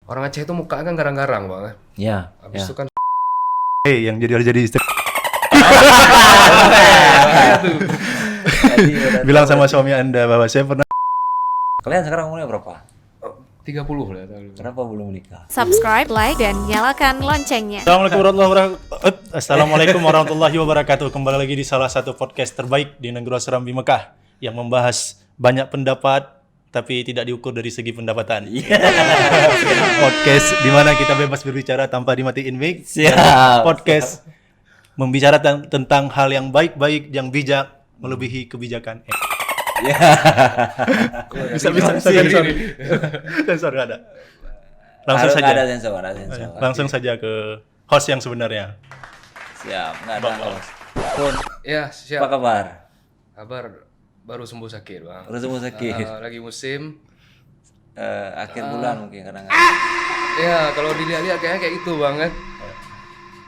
Orang Aceh itu muka kan garang-garang bang. Ya. Habis itu kan Yang jadi istri bilang sama suami Anda bahwa saya pernah. Kalian sekarang umurnya berapa? 30 lah. Kenapa belum menikah? Subscribe, like, dan nyalakan loncengnya. Assalamualaikum warahmatullahi wabarakatuh. Kembali lagi di salah satu podcast terbaik di Negara Serambi Mekah yang membahas banyak pendapat tapi tidak diukur dari segi pendapatan. Podcast di mana kita bebas berbicara tanpa dimatiin mic. Siap. Podcast membicarakan tentang hal yang baik-baik, yang bijak melebihi kebijakan. Bisa sensor nggak ada. Langsung Harus saja. Ada sensor. Langsung saja ke host yang sebenarnya. Siap, nggak ada host. Pun, Ya apa siap. kabar? Kabar baru sembuh sakit bang. Udah semua sakit. Lagi musim. Akhir bulan mungkin kadang. Ya kalau dilihat-lihat kayaknya kayak gitu bang kan.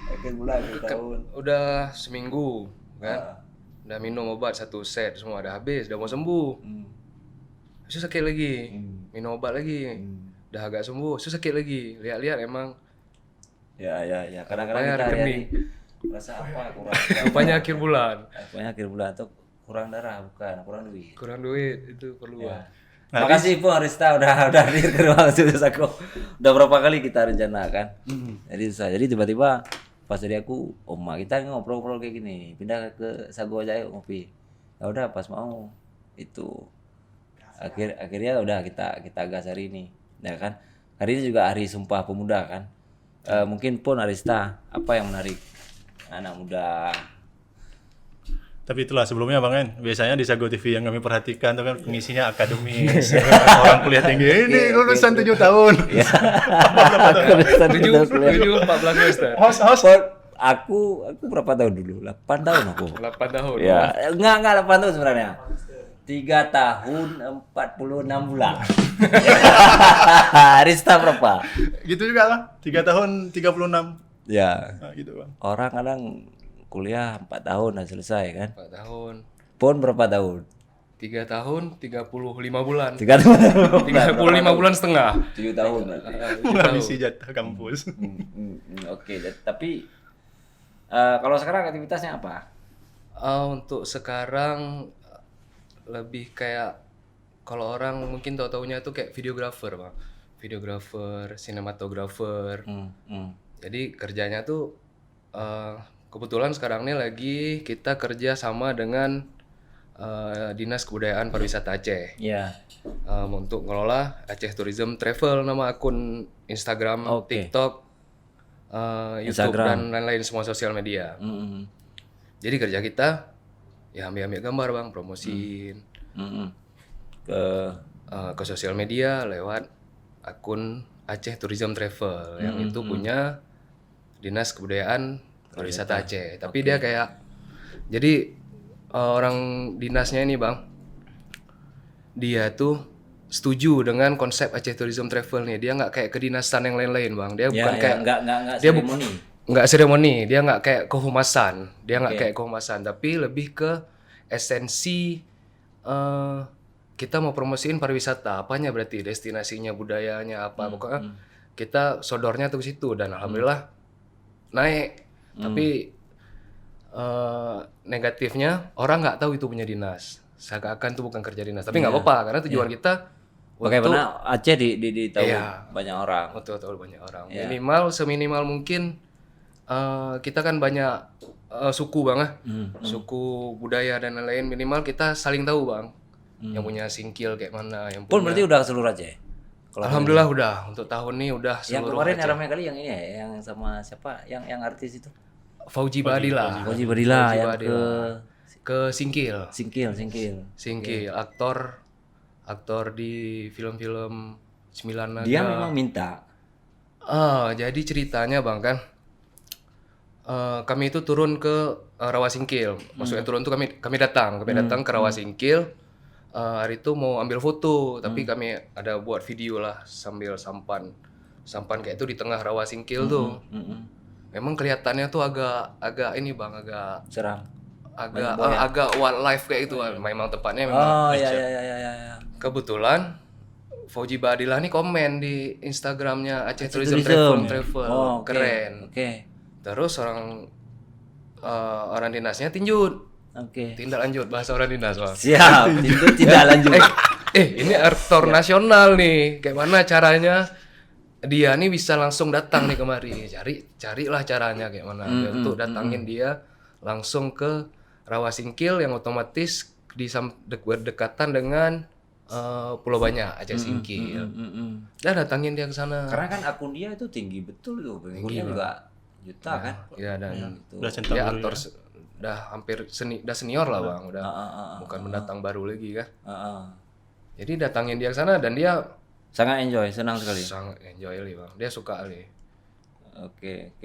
Akhir bulan, akhir tahun. Udah seminggu kan. Udah minum obat 1 set semua udah habis, udah mau sembuh. Terus sakit lagi. Minum obat lagi. Udah agak sembuh, terus sakit lagi. Lihat-lihat emang Ya. Kadang-kadang Rupanya kita rekening. hari-hari merasa apa kurang. rupanya akhir bulan. Rupanya akhir bulan tuh kurang darah, bukan kurang duit. Kurang duit itu perlu Ya. bang. Makasih Pung Arista udah hadir ke ruang studio aku. Udah berapa kali kita rencana kan. Jadi tiba-tiba pas dari aku, Oma kita ngobrol-ngobrol kayak gini, pindah ke Sago aja yuk ngopi. Ya udah pas mau itu akhirnya udah kita gas hari ini. Ya kan? Hari ini juga hari Sumpah Pemuda kan. Mungkin Pun Arista apa yang menarik anak muda. Tapi itulah sebelumnya Bang En, biasanya di Sago TV yang kami perhatikan tuh kan pengisinya akademis, orang kuliah tinggi. Ini lulusan 7 tahun. Ya. 7, 14 semester. Host. Aku berapa tahun dulu? 8 tahun aku. 8 tahun. Ya, enggak 8 tahun sebenarnya. 3 tahun 46 bulan. Arista berapa? Gitu juga lah, 3 tahun 36. Ya. Nah, gitu Bang. Orang kadang kuliah 4 tahun udah selesai kan. 4 tahun. Pun berapa tahun? 3 tahun 35 bulan. 3 tahun. 35 bulan setengah. 7 tahun berarti. Menghabisi jatah kampus. Oke, tapi kalau sekarang aktivitasnya apa? Untuk sekarang lebih kayak kalau orang mungkin tahu-taunya tuh kayak videografer bang, videografer, sinematografer. Jadi kerjanya tuh kebetulan sekarang ini lagi kita kerja sama dengan Dinas Kebudayaan Pariwisata Aceh. Ya. Untuk ngelola Aceh Tourism Travel, nama akun Instagram, Oke. TikTok, YouTube Instagram. dan lain-lain semua sosial media. Jadi kerja kita ya ambil gambar bang, promosiin ke sosial media lewat akun Aceh Tourism Travel yang itu punya Dinas Kebudayaan Pariwisata Aceh. Tapi dia kayak jadi orang dinasnya ini bang, dia tuh setuju dengan konsep Aceh Tourism Travel nih. Dia nggak kayak kedinasan yang lain-lain bang. Dia bukan kayak enggak dia seremoni. nggak seremoni, dia nggak kayak kehumasan, kayak kehumasan, tapi lebih ke esensi kita mau promosiin pariwisata, apanya berarti destinasinya, budayanya apa, pokoknya kita sodornya tuh ke situ dan alhamdulillah naik. Tapi negatifnya orang nggak tahu itu punya dinas, seakan-akan itu bukan kerja dinas, tapi nggak apa-apa karena tujuan kita Bagaimana Aceh di tahu Iya. banyak orang. untuk tahu banyak orang, Iya. minimal seminimal mungkin. Kita kan banyak suku bang suku budaya dan lain-lain, minimal kita saling tahu bang. Yang punya singkil kayak mana, yang Pun punya. berarti udah ke seluruh Aceh. Alhamdulillah udah untuk tahun ini udah Yang seluruh kemarin Aceh. ramai kali yang ini ya, yang sama siapa? Yang artis itu. Fauji Badila. Fauji Badila yang Badila. Ke Singkil. Singkil. Aktor di film-film 9 Naga. Dia memang minta. Jadi ceritanya bang kan, kami itu turun ke Rawa Singkil. Maksudnya turun tuh kami datang ke Rawa Singkil. Hari itu mau ambil foto, tapi kami ada buat video lah sambil sampan kayak itu di tengah Rawa Singkil tuh. Memang kelihatannya tuh agak ini bang, agak Seram. agak wildlife kayak itu. Memang tempatnya memang. Oh ya. Kebetulan Fauji Badilah nih komen di Instagramnya Aceh Aceh Tourism Tourism. Travel, Oh, oke. keren. Oke. Terus orang dinasnya tinjut, Oke. tindak lanjut bahasa orang dinas bang. Siap. Itu tidak lanjut. Ini aktor nasional nih, kayak mana caranya dia nih bisa langsung datang nih kemari, carilah caranya kayak mana untuk datangin dia langsung ke Rawasingkil yang otomatis berdekatan dengan Pulau Banyak, Aceh Singkil. Dan datangin dia ke sana. Karena kan akun dia itu tinggi betul tuh, pengikutnya juga juta kan. Ya dan Udah centang dia dulu aktor ya. udah hampir udah senior lah bang, udah bukan pendatang baru lagi kan. Jadi datangin dia ke sana dan dia Sangat enjoy, senang sekali. sangat enjoy li bang, dia suka li. Oke.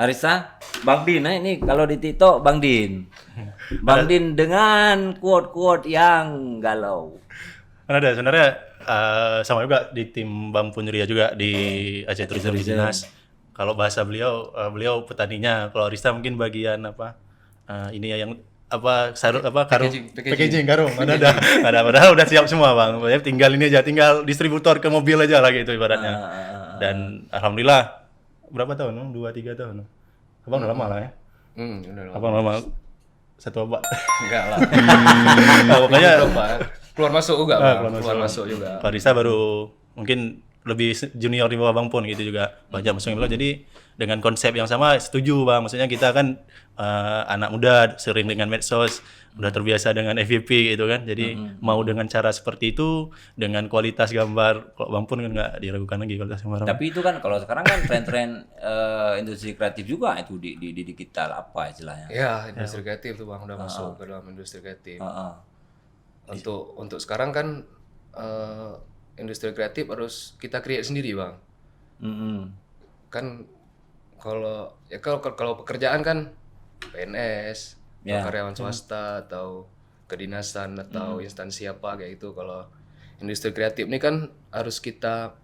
Arisa, Bang Din, nah ini kalau di TikTok Bang Din. Bang Din dengan quote-quote yang galau. Kan ada sebenarnya sama juga di tim Bang Punria juga di Aceh Tourism Dinas. Kalau bahasa beliau petaninya, kalau Arista mungkin bagian ini ya yang karung packaging karung ada padahal udah siap semua bang, tinggal ini aja, tinggal distributor ke mobil aja lah gitu ibaratnya. Dan alhamdulillah berapa tahun? 2-3 tahun. Abang udah lama lah ya. Udah lama. Abang lama satu abad. Enggak lah. Pokoknya Keluar masuk juga bang, keluar keluar masuk juga. Pak Risa baru mungkin lebih junior di bawah Bang Pun gitu juga, banyak masukin beliau. Jadi dengan konsep yang sama setuju bang, maksudnya kita kan anak muda sering dengan medsos, udah terbiasa dengan FYP gitu kan, jadi mau dengan cara seperti itu dengan kualitas gambar, kalau Bang Pun kan nggak diragukan lagi kualitas gambar. Tapi itu kan kalau sekarang kan tren-tren industri kreatif juga itu di digital apa istilahnya. Ya, industri kreatif tuh bang udah masuk ke dalam industri kreatif. Untuk sekarang kan industri kreatif harus kita create sendiri bang. Kan kalau pekerjaan kan PNS, atau karyawan swasta atau kedinasan atau instansi apa kayak gitu. Kalau industri kreatif ini kan harus kita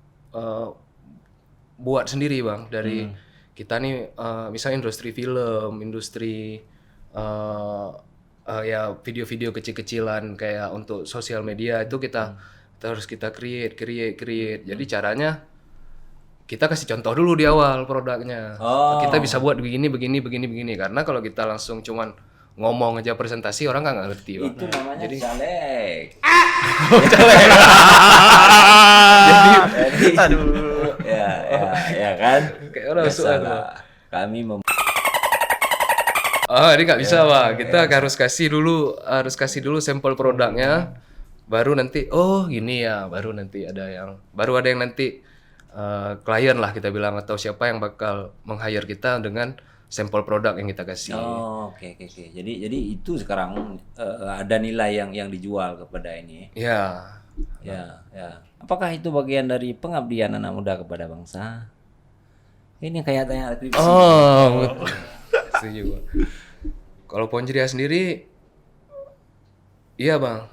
buat sendiri bang, dari kita nih misalnya industri film, industri ya video-video kecil-kecilan kayak untuk sosial media itu kita harus kita create. Jadi caranya kita kasih contoh dulu di awal produknya. Kita bisa buat begini karena kalau kita langsung cuman ngomong aja presentasi orang nggak ngerti bang. Itu namanya caleg. Jadi Aduh. Ya kan. kayak orang suka tuh. Biasalah. Kami Ini nggak bisa bang. Kita harus kasih dulu sampel produknya, baru nanti gini ya, baru ada yang nanti klien lah kita bilang, atau siapa yang bakal meng-hire kita dengan sampel produk yang kita kasih. Oke. Jadi itu sekarang ada nilai yang dijual kepada ini. Ya. Ya. Apakah itu bagian dari pengabdian anak muda kepada bangsa? Ini kayak tanya skripsi. Setuju bang. Kalau Ponjria sendiri, iya bang.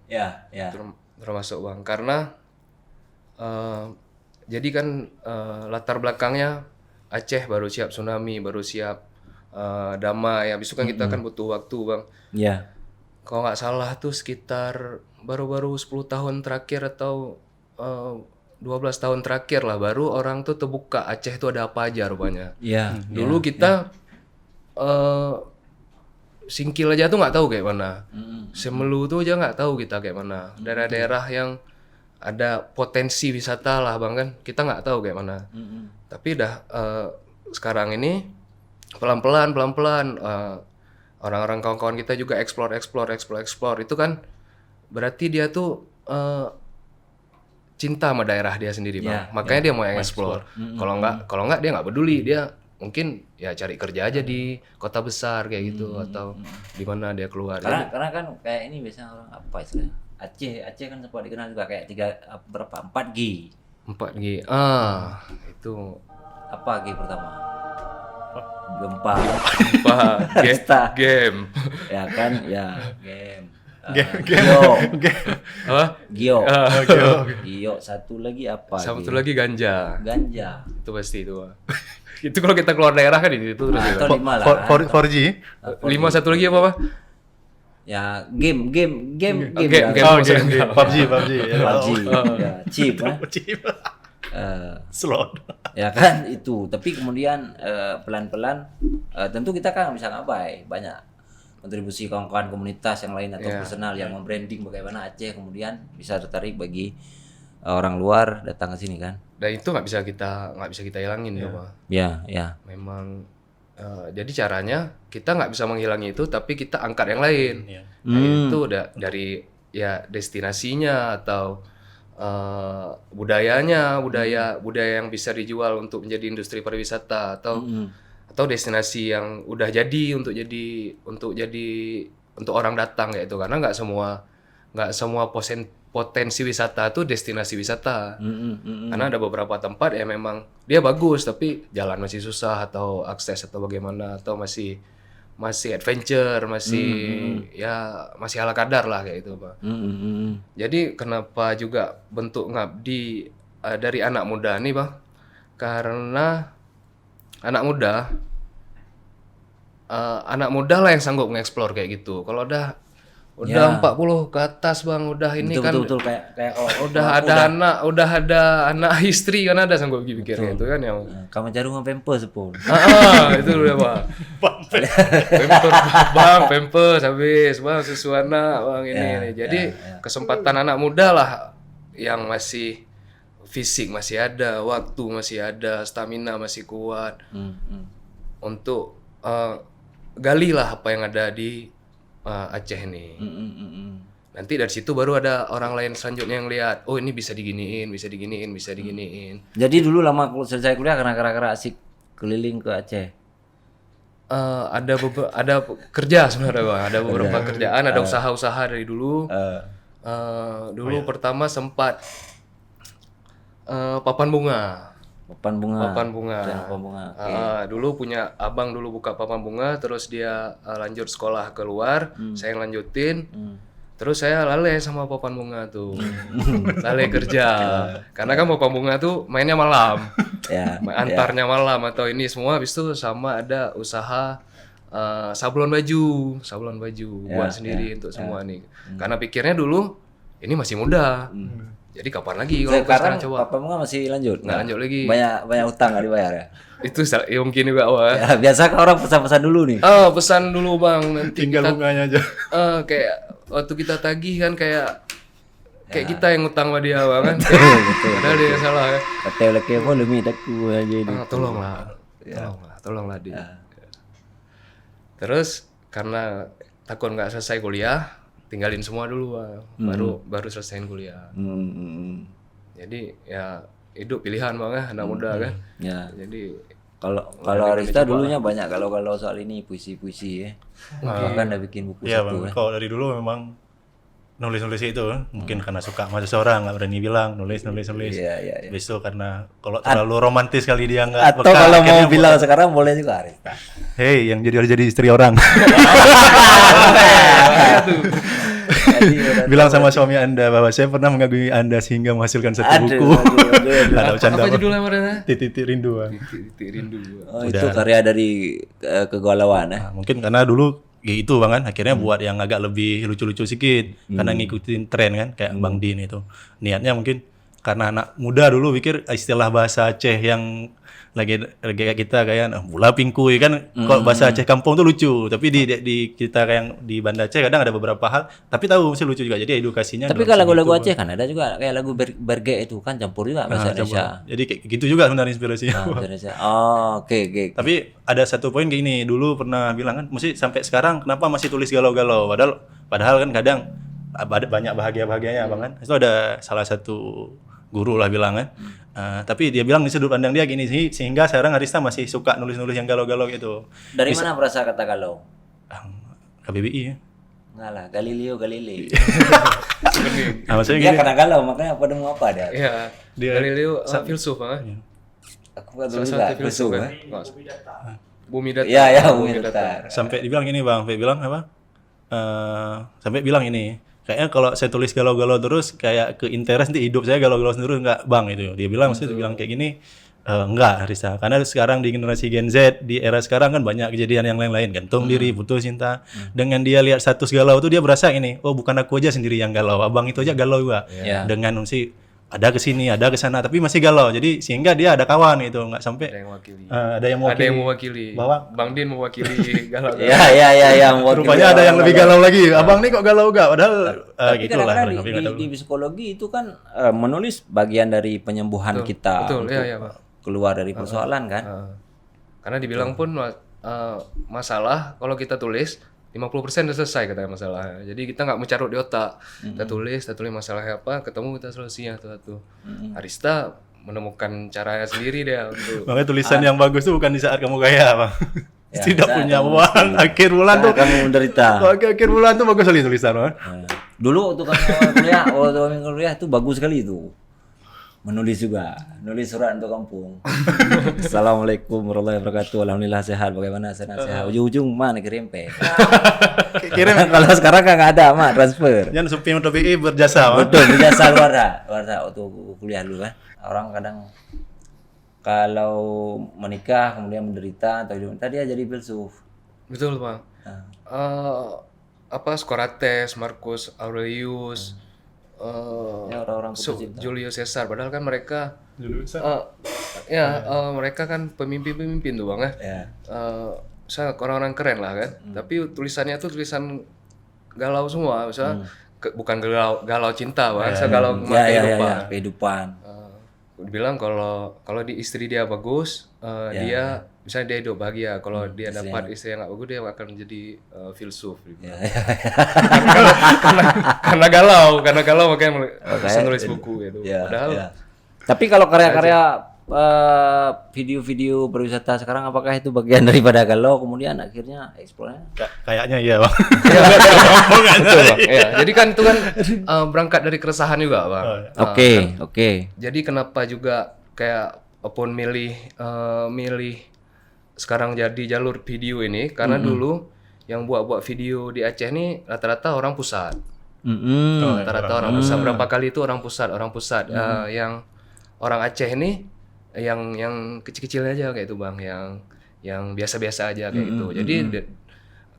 Ya. Termasuk bang, karena jadi kan latar belakangnya Aceh baru siap tsunami, baru siap damai. Habis itu kan kita kan butuh waktu bang. Ya. Kalau nggak salah tuh sekitar baru 10 tahun terakhir atau 12 tahun terakhir lah baru orang tuh terbuka Aceh itu ada apa aja rupanya. Iya. Dulu kita Singkil aja tuh nggak tahu kayak mana. Semelu tuh aja nggak tahu kita kayak mana. Daerah-daerah yang ada potensi wisata lah bang kan, kita nggak tahu kayak mana. Tapi sekarang ini pelan-pelan orang-orang kawan-kawan kita juga explore itu kan berarti dia tuh cinta sama daerah dia sendiri bang. Makanya dia mau explore. Kalau nggak dia nggak peduli, dia mungkin ya cari kerja aja di kota besar kayak gitu atau di mana dia keluar. Karena kan kayak ini biasanya orang apa istilahnya? Aceh kan sempat dikenal juga kayak 4G. 4G. Itu Apa G pertama? Gempa. Game. Ya kan? Ya, game. Gio. Gio. Satu lagi apa? Satu lagi ganja. Itu pasti itu. Itu kalau kita keluar daerah kan itu terus. Atau 5 lah. 4G. 5 satu lagi apa? Ya game Game ya. Oh, maksudnya game. enggak. PUBG. Ya. PUBG, ya, chip kan. Slot. Ya kan itu, tapi kemudian pelan-pelan tentu kita kan bisa ngapain, banyak kontribusi kawan-kawan komunitas yang lain atau personal yang membranding bagaimana Aceh kemudian bisa tertarik bagi orang luar datang ke sini kan. Dan itu nggak bisa kita hilangin tuh, Pak. Ya. Memang jadi caranya kita nggak bisa menghilangi itu, tapi kita angkat yang lain. Iya. Nah, itu udah dari ya destinasinya atau budaya yang bisa dijual untuk menjadi industri pariwisata atau destinasi yang udah jadi untuk orang datang kayak itu, karena nggak semua potensi wisata itu destinasi wisata. Karena ada beberapa tempat ya memang dia bagus tapi jalan masih susah atau akses atau bagaimana atau masih adventure, masih ala kadar lah kayak itu, Pak. Jadi kenapa juga bentuk ngabdi dari anak muda nih, Pak? Karena anak muda lah yang sanggup nge-explore kayak gitu. Kalau udah 40 ke atas, Bang, udah ini betul kayak udah ada anak istri kan ada sanggup pikir gitu kan ya. Kamu jarang Pampers pun. Itu udah, Bang. Pampers habis, Bang, susu anak, Bang, ini. Jadi kesempatan anak muda lah yang masih fisik masih ada, waktu masih ada, stamina masih kuat. Untuk gali lah apa yang ada di Aceh nih. Nanti dari situ baru ada orang lain selanjutnya yang lihat, oh ini bisa diginiin. Jadi dulu lama selesai kuliah karena asik keliling ke Aceh. Ada kerja sebenarnya, Bang. Ada beberapa kerjaan, ada usaha-usaha dari dulu. Pertama sempat papan bunga. Dulu punya abang dulu buka papan bunga, terus dia lanjut sekolah keluar, saya yang lanjutin. Terus saya lalai sama papan bunga tuh. Lalai kerja. Karena kan papan bunga tuh mainnya malam. Antarnya malam atau ini semua, habis itu sama ada usaha sablon baju buat sendiri untuk semua nih. Karena pikirnya dulu ini masih muda. Jadi kapan lagi kalau sekarang coba? Papa Bunga masih lanjut? Nggak lanjut lagi. Banyak utang nggak dibayar ya? Itu ya mungkin juga, Wak. Ya, biasa kan orang pesan-pesan dulu nih. Pesan dulu, Bang. Nanti Tinggal bunganya aja. Kayak waktu kita tagih kan kayak kita yang utang sama dia, Bang, kan. Betul. Padahal dia yang salah ya. Kata mau lebih aku aja ini. Tolonglah dia. Terus karena takut nggak selesai kuliah, tinggalin semua dulu, Bang. Baru selesaiin kuliah. Jadi ya hidup pilihan, Bang, anak muda kan. Ya. Jadi kalau Arista dulunya banyak kalau soal ini puisi ya. Bahkan udah bikin buku Iya, satu Bang. kan. Kalau dari dulu memang nulis itu mungkin karena suka sama seseorang nggak berani bilang nulis. Iya. Habis itu karena kalau terlalu romantis kali dia nggak Atau peka, kalau akhirnya mau bilang sekarang boleh juga Arista. hey, yang jadi istri orang. Bilang sama suami Anda bahwa saya pernah mengagumi Anda sehingga menghasilkan satu buku. Ada bercanda. apa judulnya kemarin? Titik rindu. Bang. Titik rindu. Oh, itu karya dari kegalauan ya. Nah, mungkin karena dulu ya itu, Bang, kan akhirnya buat yang agak lebih lucu-lucu sedikit karena ngikutin tren kan kayak Bang Din itu. Niatnya mungkin karena anak muda dulu pikir istilah bahasa Aceh yang lagi kayak kita kayak bula pingkuy kan kalau bahasa Aceh kampung tuh lucu, tapi di kita kayak di Banda Aceh kadang ada beberapa hal tapi tahu mesti lucu juga, jadi edukasinya. Tapi kalau lagu-lagu Aceh kan ada juga kayak lagu Berge itu kan campur juga bahasa Indonesia. Jadi kayak gitu juga sebenarnya inspirasinya. Oke. Tapi ada satu poin gini, dulu pernah bilang kan mesti sampai sekarang kenapa masih tulis galau-galau, padahal kan kadang ada banyak bahagia-bahagianya, Bang, kan. Itu ada salah satu guru lah bilang kan. Tapi dia bilang di sudut pandang dia gini sih, sehingga sekarang Arista masih suka nulis-nulis yang galau-galau gitu. Dari mana berasal kata galau? KBBI ya. Enggak lah, Galileo. Maksudnya Dia gini, karena galau makanya pada mau apa dia? Iya. Dia- Galileo filsuf, Bang. Aku kan dulu Salah juga satu filsuf filsuf kan. ya. Bumi datar. Iya, Bumi Datar. sampai dibilang gini, Bang, sampai bilang apa? Sampai bilang ini, kayaknya kalau saya tulis galau-galau terus kayak ke interest nanti hidup saya galau-galau sendiri, enggak, Bang, itu. Dia bilang maksudnya bilang kayak gini, Enggak, Risa. Karena sekarang di generasi Gen Z, di era sekarang kan banyak kejadian yang lain-lain. Gantung diri, putus cinta. Dengan dia lihat status galau tuh dia berasa ini, oh bukan aku aja sendiri yang galau. Abang itu aja galau juga. Iya. Dengan sih ada ke sini, ada ke sana, tapi masih galau. Jadi sehingga dia ada kawan gitu, nggak sampai Ada yang mewakili. ada yang Ada yang mewakili. Bahwa Bang Din mewakili galau. Ya, rupanya ada yang lebih galau lagi. Abang nih kok galau gak? Padahal Tapi gitu lah. kadang-kadang tapi nggak tahu. di psikologi itu kan menulis bagian dari penyembuhan kita betul, untuk iya, Pak. keluar dari persoalan kan. Karena dibilang pun masalah kalau kita tulis 50% udah selesai katanya masalah. Jadi kita nggak mencarut di otak. Kita tulis masalahnya apa, ketemu kita solusinya satu-satu. Arista menemukan caranya sendiri dia untuk Makanya tulisan yang bagus tuh bukan di saat kamu kaya, Bang. Ya, Tidak saat punya kamu uang, akhir bulan tuh. kamu menderita. Akhir bulan tuh bagus sekali tulisan, Bang. Dulu waktu kami awal kuliah itu bagus sekali itu. Menulis juga, nulis surat untuk kampung. Assalamualaikum warahmatullahi wabarakatuh. Alhamdulillah sehat. Bagaimana sehat? Ujung-ujung mana kirim pe. Kirim Kalau sekarang kan nggak ada mah transfer. jangan supir motor BI berjasa, Bang. Betul, biasa luar waktu kuliah dulu kan. Orang kadang kalau menikah kemudian menderita atau hidup dia jadi filsuf. betul Bang. Apa Socrates, Marcus Aurelius, Ya orang-orang putus cinta. Julius Caesar, padahal kan mereka mereka kan pemimpin-pemimpin tuh Bang ya. Ya. Misalnya orang-orang keren lah kan. Tapi tulisannya tuh tulisan galau semua, misalnya bukan galau cinta Bang, misalnya galau kehidupan. Kehidupan. Dibilang kalau di istri dia bagus, dia misalnya dia hidup bahagia. Kalau dia dapat istri yang nggak bagus, dia akan menjadi filsuf. Karena galau makanya bisa nulis buku gitu. Padahal Tapi kalau karya-karya video-video berwisata sekarang apakah itu bagian daripada galau kemudian akhirnya eksplornya? Kayaknya iya, Bang. betul, Bang. Ya, jadi kan itu kan berangkat dari keresahan juga Bang. Oke. Jadi kenapa juga kayak pun milih sekarang jadi jalur video ini karena dulu yang buat video di Aceh ini rata-rata orang pusat. Rata-rata orang pusat. Berapa kali itu orang pusat yang orang Aceh ini yang kecil-kecil aja kayak itu Bang, yang biasa-biasa aja kayak gitu. Jadi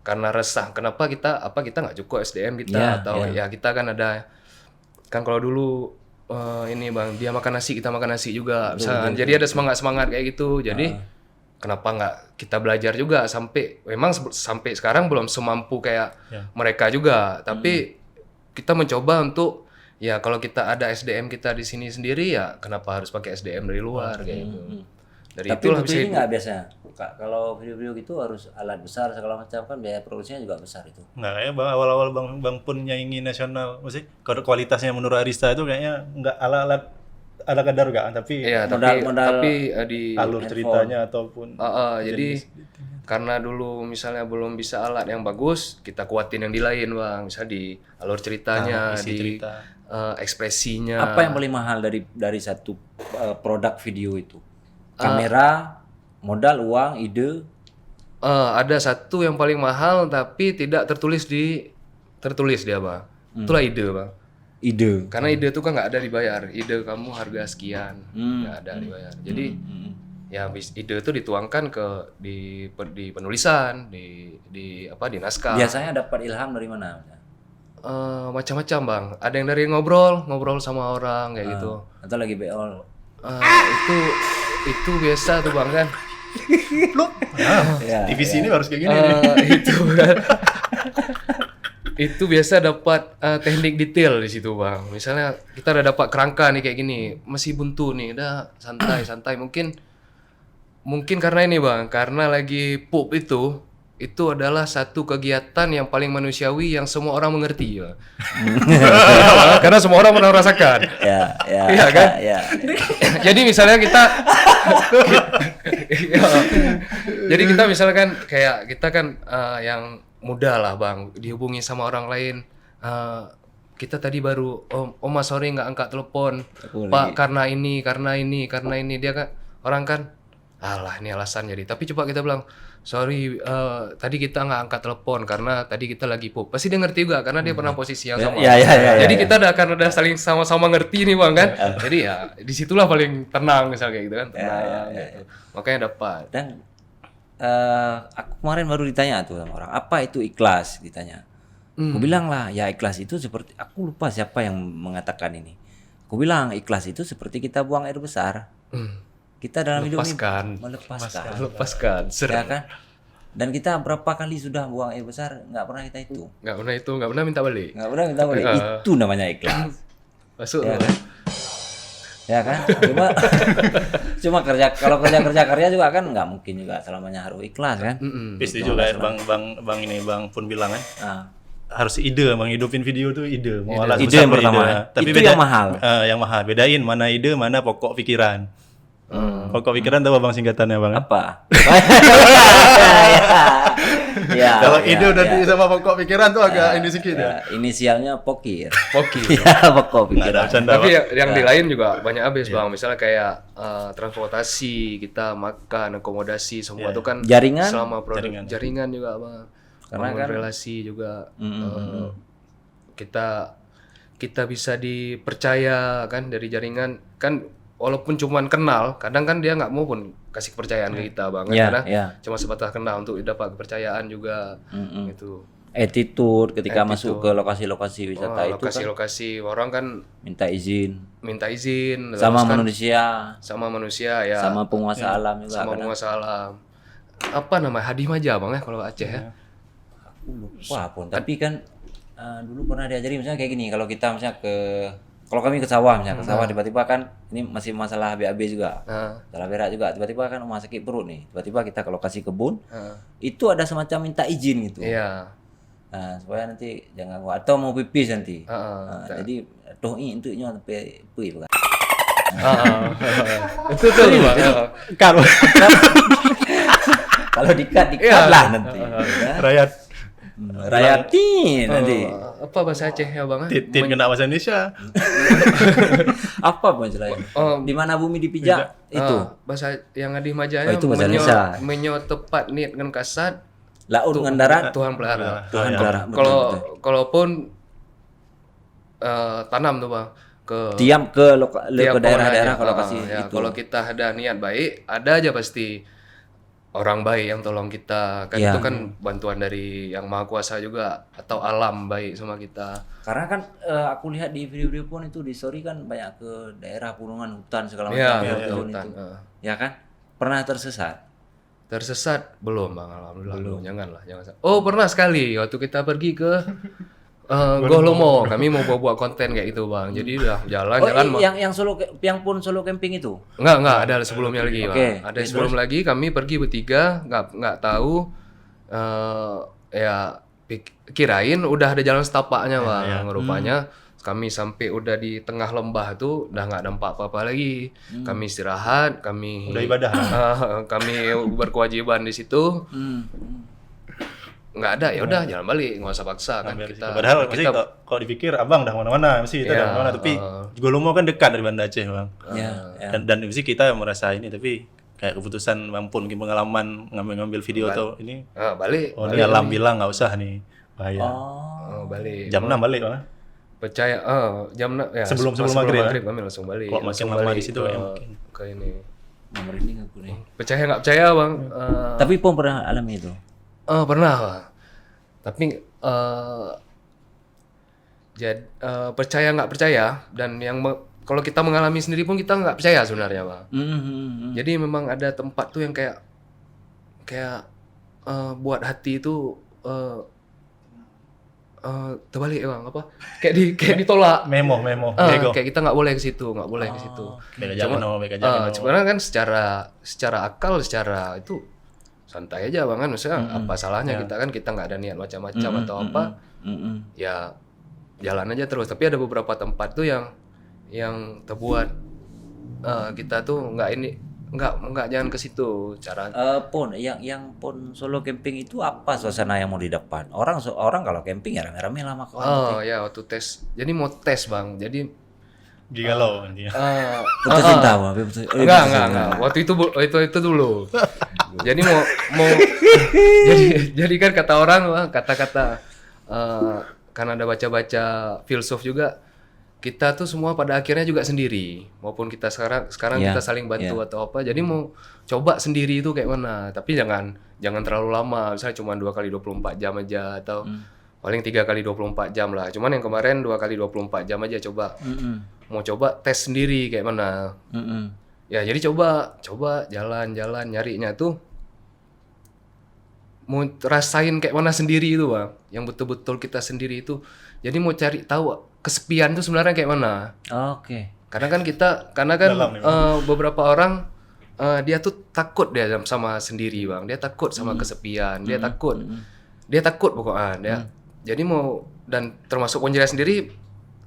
karena resah kenapa kita nggak cukup SDM kita kita kan ada kan kalau dulu ini Bang, dia makan nasi kita makan nasi juga misalnya. Jadi ada semangat kayak gitu. Jadi kenapa nggak kita belajar juga sampai sekarang belum semampu kayak mereka juga, tapi kita mencoba untuk ya kalau kita ada SDM kita di sini sendiri ya kenapa harus pakai SDM dari luar kayak gitu. Dari Tapi itulah butuh bisa ini nggak biasanya? Kalau video-video gitu harus alat besar segala macam kan biaya produksinya juga besar itu. Nggak, kayak Bang, awal-awal Bang pun nyanyi nasional, maksudnya kalau kualitasnya menurut Arista itu kayaknya nggak ala kadar gak, tapi Iya, modal tapi di alur ceritanya ataupun jadi karena dulu misalnya belum bisa alat yang bagus, kita kuatin yang di lain Bang. Misalnya di alur ceritanya, isi di cerita. ekspresinya. Apa yang paling mahal dari satu produk video itu? Kamera, modal, uang, ide. Ada satu yang paling mahal tapi tidak tertulis dia Bang. Itulah ide Bang. Ide. Karena ide itu kan nggak ada dibayar. Ide kamu harga sekian, nggak ada dibayar. Jadi ya ide itu dituangkan di penulisan, di naskah. Biasanya dapat ilham dari mana? Macam-macam Bang. Ada yang dari ngobrol sama orang kayak gitu. Atau lagi beol? Itu biasa tuh Bang kan. divisi ini harus kayak gini. Itu kan. Itu biasa dapat teknik detail di situ Bang. Misalnya kita udah dapat kerangka nih kayak gini, masih buntu nih, udah santai. Mungkin karena ini Bang, karena lagi pup itu adalah satu kegiatan yang paling manusiawi yang semua orang mengerti ya. Karena semua orang pernah merasakan. Iya kan? Jadi misalnya jadi kita misalkan kayak kita kan yang muda lah Bang, dihubungi sama orang lain. Kita tadi baru Om Mas sorry nggak angkat telepon Pak karena ini dia kan orang kan alah ini alasan jadi. Tapi coba kita bilang, sorry tadi kita nggak angkat telepon karena tadi kita lagi pup. Pasti dia ngerti juga karena dia pernah posisi yang sama. Ya. Jadi kita udah saling sama-sama ngerti nih bang kan. Jadi ya disitulah paling tenang misalnya kayak gitu kan. Tenang gitu. Makanya dapat. Dan aku kemarin baru ditanya tuh sama orang, apa itu ikhlas ditanya. Aku bilang lah, ya ikhlas itu seperti, aku lupa siapa yang mengatakan ini. Aku bilang ikhlas itu seperti kita buang air besar. Kita dalam hidup ini Melepaskan. ya kan? Dan kita berapa kali sudah buang air besar nggak pernah kita itu. Nggak pernah minta balik. Nggak pernah kita boleh. Itu namanya ikhlas. Masuk. Ya kan? Ya kan? Cuma kerja karya juga kan nggak mungkin juga selamanya harus ikhlas kan? Pasti juga ya, bang pun bilang kan. Nah, Harus ide, bang, hidupin video tuh ide. Mau alas Ide besar yang tuh pertama. Tapi Itu yang mahal. Yang mahal. Bedain mana ide, mana pokok pikiran. Pokok pikiran tahu bang singkatannya bang? apa? Ya. Kalau ide udah di sama pokok pikiran tuh agak ini sedikit ya. Inisialnya Pokir. Oke. Ya, pokok Nggak ada pikiran. bercanda Tapi bang. yang di lain juga banyak habis bang. Misalnya kayak transportasi, kita makan, akomodasi, semua itu kan Jaringan? selama produk jaringan juga bang. Karena Bangun kan relasi juga kita bisa dipercaya kan dari jaringan kan, walaupun cuman kenal, kadang kan dia nggak mau pun kasih kepercayaan ke kita bang. Ya, Karena ya. cuma sebatas kenal untuk dapat kepercayaan juga gitu. Attitude ketika masuk ke lokasi-lokasi wisata itu kan Lokasi-lokasi orang kan minta izin minta izin sama terus kan manusia, ya, sama penguasa alam juga. sama kadang. penguasa alam. Apa namanya, Hadi Maja bang ya kalau Aceh ya. Aku lupa pun, tapi kan dulu pernah diajari misalnya kayak gini, kalau kami ke sawah misalnya, ke sawah tiba-tiba kan ini masih masalah BAB juga. Salah berak juga, tiba-tiba kan rumah sakit perut nih. Tiba-tiba kita ke lokasi kebun, itu ada semacam minta izin gitu. Iya. Nah, supaya nanti jangan atau mau pipis nanti. Jadi tohi untuk nyo sampai bukan. Itu tuh bang. Kalau Kalau dikat lah nanti. Rayatin nanti. Apa bahasa Aceh ya bang? Tin kena bahasa Indonesia. Apa pun istilahnya? Di mana bumi dipijak itu. Bahasa yang Hadi Majanya itu bahasa Indonesia. menyo tepat niat dengan kasat Laut dengan darat. Tuhan pelihara. Tuhan pelihara. Kalaupun tanam tuh bang ke Diam ke tiap daerah-daerah orang kalau aja. kasih Ya, itu. kalau kita ada niat baik, ada aja pasti orang baik yang tolong kita kan. Ya. Itu kan bantuan dari yang maha kuasa juga, atau alam baik sama kita. Karena kan aku lihat di video-video pun itu di story kan banyak ke daerah pegunungan, hutan segala Ya, macam betul, itu. hutan. Ya kan? Pernah tersesat? Tersesat belum bang, alhamdulillah belum. Janganlah, jangan. Oh pernah sekali waktu kita pergi ke Golomo, kami mau buat konten kayak gitu bang. Jadi udah jalan-jalan. Yang pun solo camping itu. Enggak ada sebelumnya lagi Oke. bang. Ada sebelum lagi kami pergi bertiga, nggak tahu ya kirain udah ada jalan setapaknya bang. Rupanya kami sampai udah di tengah lembah tuh udah nggak ada apa-apa lagi. Kami istirahat, kami Udah ibadah. kami berkewajiban di situ. Nggak ada, ya udah jalan balik, nggak usah paksa kan kita. Padahal pasti kalau dipikir abang dah mana-mana, mesti kita dah mana-mana. Tapi Golomo kan dekat dari Banda Aceh bang. Dan mesti kita merasa ini, tapi kayak keputusan mampu mungkin pengalaman ngambil video atau ini. Balik. Oh ini alam bilang nggak usah nih, bahaya. Balik. Jam 6 balik bang. Percaya jam ya, Sebelum maghrib kami langsung balik. Kalau makin lama di situ ya mungkin. Ke ini. Merinding aku nih. Percaya nggak percaya bang? Tapi pun pernah alami itu. Pernah bang. Tapi percaya nggak percaya, dan kalau kita mengalami sendiri pun kita nggak percaya sebenarnya bang. Jadi memang ada tempat tuh yang kayak buat hati itu terbalik bang, apa? Kayak ditolak. Memo. Kayak kita nggak boleh ke situ, Beda jangan. Sebenarnya kan secara akal, secara itu santai aja bang kan, maksudnya apa salahnya kita nggak ada niat macam-macam atau apa, ya jalan aja terus. Tapi ada beberapa tempat tuh yang terbuat kita tuh nggak jangan ke situ cara. Pun yang pun solo camping itu apa suasana yang mau didapat? Orang kalau camping ya rame-rame lah sama kawan. Ya waktu tes, jadi mau tes bang, jadi Gigalau intinya. Putus cinta, Bang. Enggak. Waktu itu dulu. Jadi mau jadi kan kata orang kata-kata karena ada baca-baca filsuf juga, kita tuh semua pada akhirnya juga sendiri. Maupun kita sekarang Iya, kita saling bantu atau apa. Jadi mau coba sendiri itu kayak mana. Tapi jangan terlalu lama. Misalnya cuma 2 kali 24 jam aja atau paling 3 kali 24 jam lah. Cuman yang kemarin 2 kali 24 jam aja coba. Mau coba tes sendiri kayak mana. Ya jadi coba jalan-jalan nyarinya tuh mau rasain kayak mana sendiri itu Bang, yang betul-betul kita sendiri itu. Jadi mau cari tahu kesepian tuh sebenarnya kayak mana. Oke. Karena kan beberapa orang dia tuh takut dia sama sendiri Bang, dia takut sama kesepian, dia takut pokoknya. Jadi mau, dan termasuk Ponjaya sendiri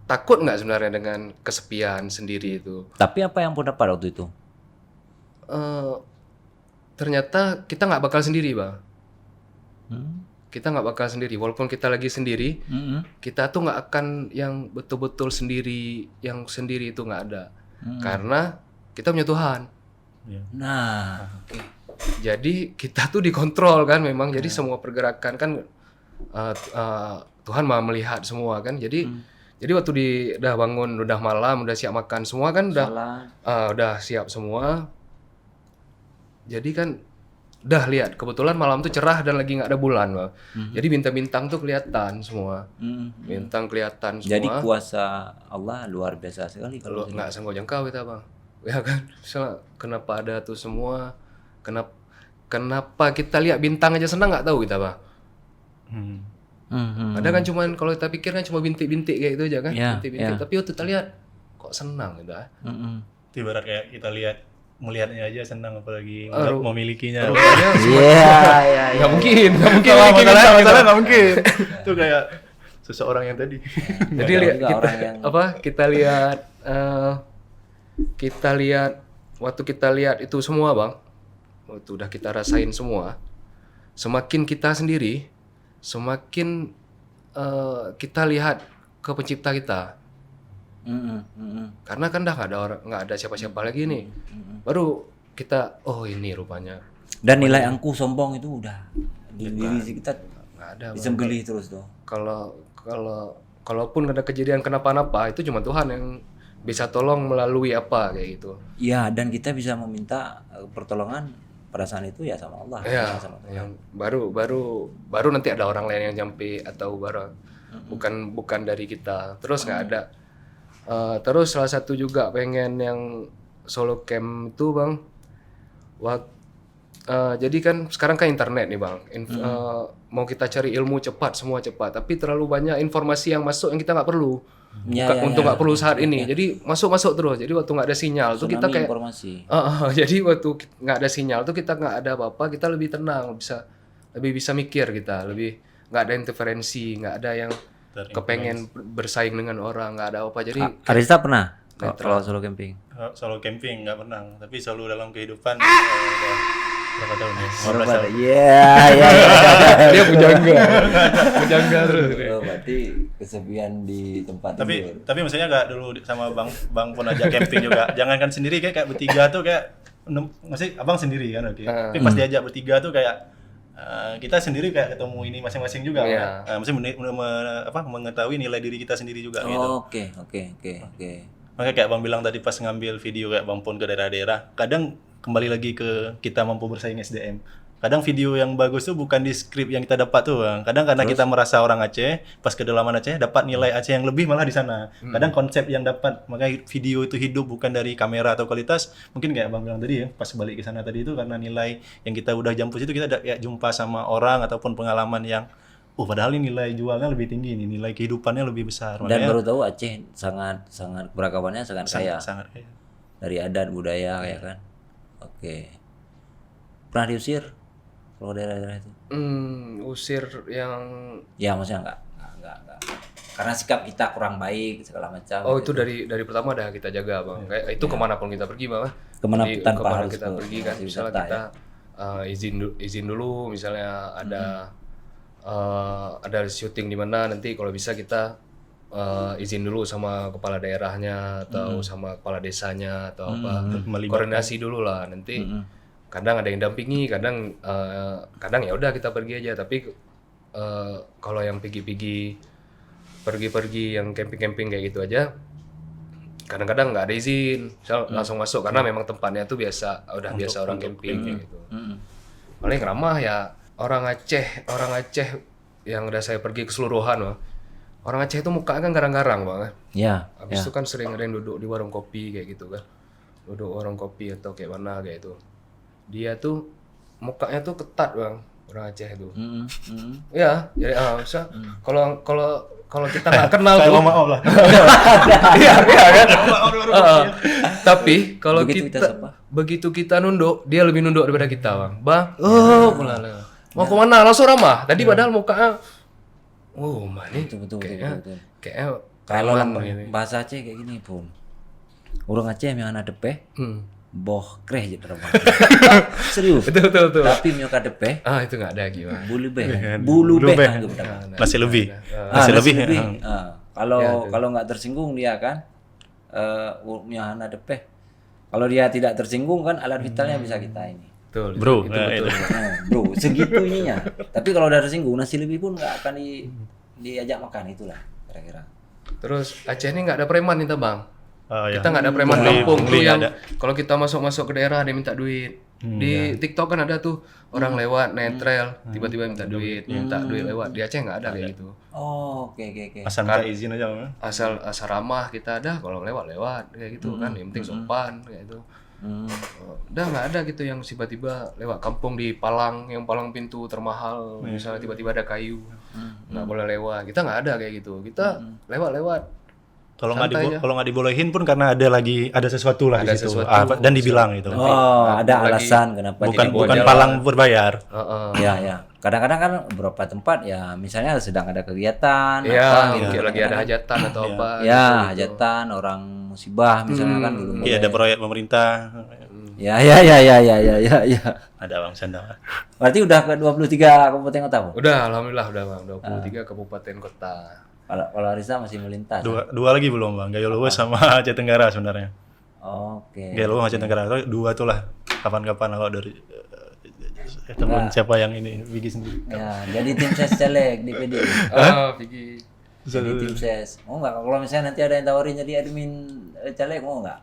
takut nggak sebenarnya dengan kesepian sendiri itu. Tapi apa yang pun dapat waktu itu? Ternyata kita nggak bakal sendiri Bang. Kita nggak bakal sendiri, walaupun kita lagi sendiri, kita tuh nggak akan yang betul-betul sendiri, yang sendiri itu nggak ada, karena kita punya Tuhan. Nah, Jadi kita tuh dikontrol kan, memang. Jadi semua pergerakan kan Tuhan maha melihat semua kan. Jadi waktu udah bangun, udah malam, udah siap makan semua kan, udah siap semua. Jadi kan udah lihat, kebetulan malam tuh cerah dan lagi nggak ada bulan Bang. Jadi bintang-bintang tuh kelihatan semua. Bintang kelihatan semua. jadi kuasa Allah luar biasa sekali Kalau kalau nggak sanggup jangkau kita Bang. Ya kan, misalnya kenapa ada tuh semua, kenapa kita lihat bintang aja senang nggak tahu kita Bang. Ada kan cuman, kalau kita pikir kan cuma bintik-bintik kayak itu aja kan, bintik-bintik. Tapi waktu kita lihat kok senang gitu. Itu ibarat kayak kita melihatnya aja senang, apalagi memilikinya. Iya. Nggak mungkin Masalahnya nggak mungkin. Itu kayak seseorang yang tadi. Jadi lihat kita lihat waktu kita lihat itu semua Bang, waktu udah kita rasain semua, semakin kita sendiri, semakin kita lihat ke pencipta kita. Karena kan dah nggak ada siapa-siapa lagi nih. Baru kita, oh ini rupanya. Dan nilai angkuh sombong itu udah di diri kita Nggak ada. bisa geli terus tuh. Kalaupun ada kejadian kenapa-napa, itu cuma Tuhan yang bisa tolong melalui apa kayak gitu. Iya, dan kita bisa meminta pertolongan perasaan itu ya sama Allah. Ya, Sama Tuhan. yang baru nanti ada orang lain yang nyampe atau bukan dari kita. Terus nggak ada. Terus salah satu juga pengen yang solo camp itu Bang. Jadi kan sekarang kan internet nih Bang. Mau kita cari ilmu cepat, semua cepat. Tapi terlalu banyak informasi yang masuk yang kita nggak perlu. Untuk nggak perlu saat ini. Jadi masuk terus. Jadi waktu nggak ada sinyal tuh kita kayak informasi. jadi waktu nggak ada sinyal tuh kita nggak ada apa-apa, kita lebih tenang, lebih bisa mikir, kita lebih nggak ada interferensi, nggak ada yang kepengen bersaing dengan orang, nggak ada apa. Jadi Arista pernah kalau solo camping? Solo camping nggak pernah, tapi selalu dalam kehidupan udah berapa tahun ya? 15 tahun. Iya. dia bujangga terus. Oh, berarti kesepian di tempat tidur. Tapi maksudnya nggak dulu sama bang pun ajak camping juga. Jangankan sendiri kayak bertiga tuh kayak masih abang sendiri kan, oke. Tapi pas diajak bertiga tuh kayak kita sendiri kayak ketemu ini masing-masing juga. Maksudnya mengetahui nilai diri kita sendiri juga gitu. Oke. Makanya kayak bang bilang tadi pas ngambil video kayak bang pun ke daerah-daerah, kadang kembali lagi ke kita mampu bersaing SDM. Kadang video yang bagus tuh bukan di skrip yang kita dapat tuh Bang. Kadang karena kita merasa orang Aceh, pas kedalaman Aceh dapat nilai Aceh yang lebih malah di sana. Kadang konsep yang dapat, makanya video itu hidup bukan dari kamera atau kualitas. Mungkin kayak Bang bilang tadi ya, pas balik ke sana tadi itu karena nilai yang kita udah jampus itu kita kayak jumpa sama orang ataupun pengalaman yang padahal ini nilai jualnya lebih tinggi nih, nilai kehidupannya lebih besar. Dan baru tahu Aceh sangat beragamaannya sangat kaya. Sangat kaya. Dari adat budaya ya kan. Oke. Pernah diusir kalau daerah-daerah itu? Usir yang Ya maksudnya enggak. Karena sikap kita kurang baik segala macam. itu dari pertama dah kita jaga Bang. Kayak itu kemana pun kita pergi Bang. Kemana tanpa harus kita pergi kan, misalnya kita izin dulu, misalnya ada syuting di mana, nanti kalau bisa kita izin dulu sama kepala daerahnya atau sama kepala desanya atau apa, Melibatkan. koordinasi dulu lah. Nanti kadang ada yang dampingi, kadang ya udah kita pergi aja. Tapi kalau yang pergi-pergi yang camping-camping kayak gitu aja, kadang-kadang nggak ada izin, langsung masuk karena memang tempatnya tuh biasa orang camping kayak gitu. Paling ramah ya orang Aceh yang udah saya pergi keseluruhan, Bang. Orang Aceh itu mukanya kan garang-garang, Bang. Ya. Habis itu kan sering ada yang duduk di warung kopi kayak gitu kan. Duduk warung kopi atau kayak mana kayak itu. Dia tuh mukanya tuh ketat, Bang. Orang Aceh itu. Ya, jadi kalau kita nggak kenal tuh. Maaf lah. Iya kan. Tapi kalau Begitu kita sapa. begitu kita nunduk, dia lebih nunduk daripada kita, Bang. Mau kemana? Langsung ramah. Tadi padahal mukanya, mana Betul. kayaknya Kalau preman gitu. bahasa Aceh kayak gini pun. Orang Aceh yang anak depeh, boh kreh je terang. Serius. Betul. Tapi mioka depeh, Itu nggak ada gimana. bulu beh. Masih lebih. Masih lebih. Kalau nggak tersinggung dia kan, miohana depeh. Kalau dia tidak tersinggung kan alat vitalnya bisa kita ini. Betul. Bro, Itu betul. Bro, segitu ininya. Tapi kalau udah tersinggung nasi lebih pun nggak akan diajak makan, itulah kira-kira. Terus Aceh ini nggak ada preman nih, Bang. Oh, ya. Kita nggak ada preman Pungli- kampung tuh pungli yang ada. kalau kita masuk ke daerah dia minta duit. Di TikTok kan ada tuh orang lewat netrel tiba-tiba minta duit lewat. Di Aceh nggak ada kayak gitu. Oh, oke. Asal minta izin aja, Bang. Asal ramah kita ada, kalau lewat kayak gitu kan. Yang penting sopan kayak gitu. Udah nggak ada gitu yang tiba-tiba lewat kampung di palang, yang palang pintu termahal, misalnya tiba-tiba ada kayu nggak boleh lewat. Kita nggak ada kayak gitu. Kita lewat. Kalau Santai aja. nggak dibolehin pun karena ada sesuatu lah di Ada situ. sesuatu. Dan dibilang itu. Oh, ada lagi- alasan kenapa Bukan tidak bukan jalan. palang berbayar. Ya. Kadang-kadang kan beberapa tempat ya misalnya sedang ada kegiatan Iya, apa mungkin gitu. lagi ada hajatan atau apa. Ya, hajatan orang musibah misalnya kan belum Iya, ada proyek pemerintah. Ya. Ada Bang Sanda. Berarti udah ke 23 kabupaten kota, Bu? Udah, alhamdulillah udah Bang, 23 kabupaten kota. Kalau Arisa masih melintas. Dua lagi belum, Bang. Gayo Luwes sama Aceh Tenggara sebenarnya. Oke. Gayo Luwes Aceh Tenggara. Dua tuh lah. Kapan-kapan kalau dari teman siapa yang ini Vicky sendiri. Ya, jadi tim ses caleg di PD. Vicky. Jadi tim ses. Mau nggak kalau misalnya nanti ada yang tawarin jadi admin caleg, mau nggak?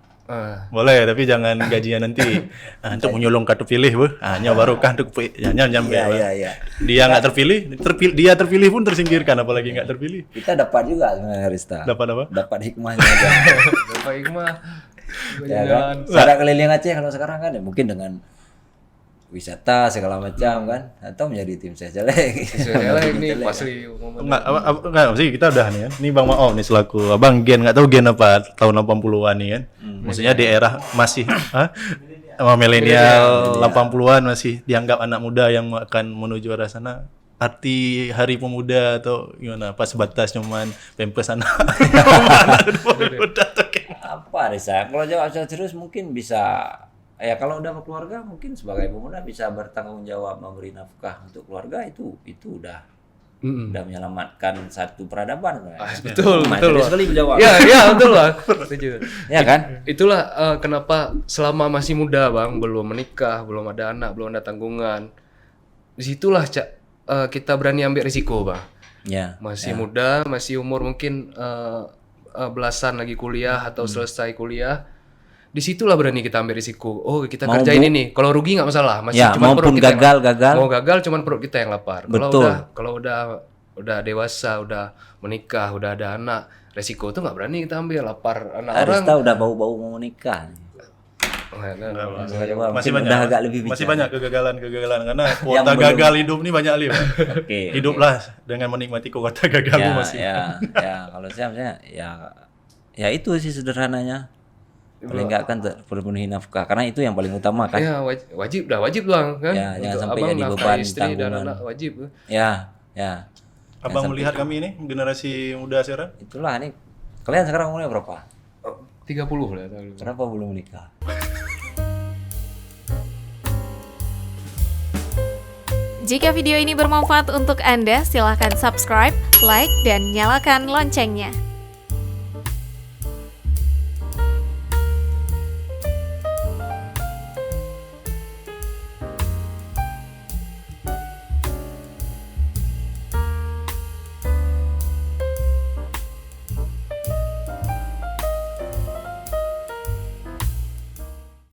Boleh, tapi jangan gajinya nanti untuk menyolong kartu pilih, Bu. Hanya baru kan untuk nyampe. Iya. Dia nggak terpilih, dia terpilih pun tersingkirkan, apalagi nggak terpilih. Kita dapat juga sebenarnya Arista. Dapat apa? Dapat hikmahnya aja. Bapak Hikmah. Ya kan? Sada keliling Aceh kalau sekarang kan ya mungkin dengan wisata segala macam kan, atau menjadi tim ses caleg. Caleg nih pasti momen. Enggak sih, kita udah nih kan. Ini Bang Mao nih selaku Abang Gen, nggak tahu Gen apa tahun 80-an nih kan. Maksudnya di era masih sama milenial 80-an masih dianggap anak muda yang akan menuju arah sana. Arti Hari Pemuda atau gimana? Pas batas cuman pempes anak. Pemuda tuh kayak Apa Arisa? Kalau jawab serius mungkin bisa. Ya kalau udah berkeluarga mungkin sebagai pemuda bisa bertanggung jawab memberi nafkah untuk keluarga, itu udah menyelamatkan satu peradaban kan. Betul Serius Bang. sekali menjawab. Ya betul Bang. Setuju. Ya kan? Itulah kenapa selama masih muda Bang, belum menikah, belum ada anak, belum ada tanggungan. Disitulah kita berani ambil risiko Bang. Ya. Masih muda, masih umur mungkin belasan lagi kuliah atau selesai kuliah. Disitulah berani kita ambil risiko. Oh, kita kerjain ini. Kalau rugi nggak masalah. Masih Ya, cuma maupun perut kita gagal. Mau gagal cuman perut kita yang lapar. Betul. Kalau udah dewasa, udah menikah, udah ada anak, resiko itu nggak berani kita ambil. Lapar anak orang. Arista udah bau-bau mau nikah. masih Mungkin banyak. udah agak lebih Masih bicara. banyak kegagalan karena kuota belum- gagal hidup nih banyak li. Bang. Oke. Hiduplah dengan menikmati kuota gagalmu Ya, masih. ya. Kalau saya misalnya ya itu sih sederhananya. Paling nggak kan terpenuhi nafkah, karena itu yang paling utama kan. Ya wajib Bang kan. Ya, jangan Untuk sampai abang jadi nafkahi beban istri dan tanggungan. anak wajib. Ya. Abang melihat kami ini generasi muda sekarang. Itulah nih. Kalian sekarang umurnya berapa? 30 lah. Kenapa belum menikah? Jika video ini bermanfaat untuk Anda, silakan subscribe, like, dan nyalakan loncengnya.